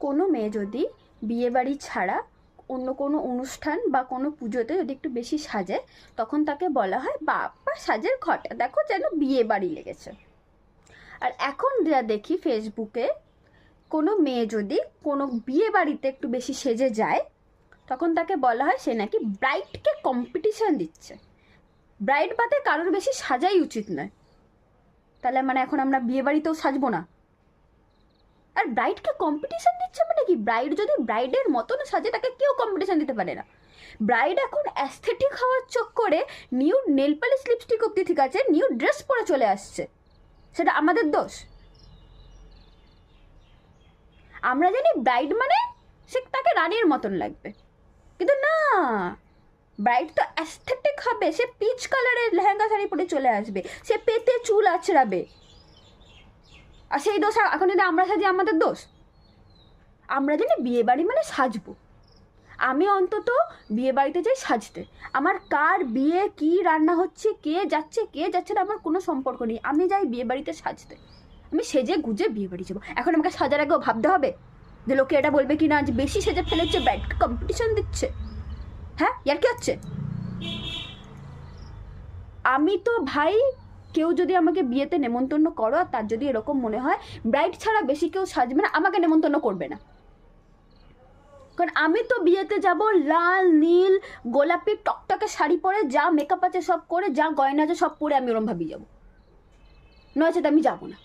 কোনো মেয়ে যদি বিয়েবাড়ি ছাড়া অন্য কোনো অনুষ্ঠান বা কোনো পুজোতে যদি একটু বেশি সাজে, তখন তাকে বলা হয় বাবা সাজের ঘটা দেখো যেন বিয়ে বাড়ি লেগেছে। আর এখন যা দেখি ফেসবুকে, কোনো মেয়ে যদি কোনো বিয়ে বাড়িতে একটু বেশি সেজে যায়, তখন তাকে বলা হয় সে নাকি ব্রাইডকে কম্পিটিশন দিচ্ছে। ব্রাইড বাদে কারোর বেশি সাজাই উচিত নয়। তাহলে মানে এখন আমরা বিয়ে বাড়িতেও সাজবো না? আর ব্রাইডকে কম্পিটিশন দিচ্ছে মানে কি? ব্রাইড যদি ব্রাইডের মতন সাজে তাকে কেউ কম্পিটিশন দিতে পারে না। ব্রাইড এখন অ্যাস্থেটিক হওয়ার চক্করে নিউ নেল পালিশ লিপস্টিক অব্দি ঠিক আছে, নিউ ড্রেস পরে চলে আসছে। সেটা আমাদের দোষ? আমরা জানি ব্রাইড মানে সে তাকে রানীর মতন লাগবে, কিন্তু না, ব্রাইড তো অ্যাস্থেটিক হবে। সে পিচ কালারের লেহেঙ্গা শাড়ি পরে চলে আসবে, সে পেতে চুল আঁচড়াবে। আর সেই দোষ এখন যদি আমরা সাজি আমাদের দোষ? আমরা জানি বিয়ে বাড়ি মানে সাজবো। আমি অন্তত বিয়ে বাড়িতে যাই সাজতে। আমার কার বিয়ে, কি রান্না হচ্ছে, কে যাচ্ছে না, আমার কোনো সম্পর্ক নেই। আমি যাই বিয়ে বাড়িতে সাজতে। আমি সেজে গুজে বিয়ে বাড়ি যাবো। এখন আমাকে সাজার আগেও ভাবতে হবে যে লোকে এটা বলবে কি না যে বেশি সেজে ফেলেছে, ব্রাইড কম্পিটিশন দিচ্ছে। হ্যাঁ, ইয়ার কি হচ্ছে? আমি তো ভাই, কেউ যদি আমাকে বিয়েতে নেমন্তন্ন করো আর তার যদি এরকম মনে হয় ব্রাইড ছাড়া বেশি কেউ সাজবে না, আমাকে নেমন্তন্ন করবে না। কারণ আমি তো বিয়েতে যাব লাল নীল গোলাপি টকটকে শাড়ি পরে, যা মেকআপ আছে সব করে, যা গয়না আছে সব পরে আমি ওরম ভাবেই যাবো। নয়তো আমি যাবো না।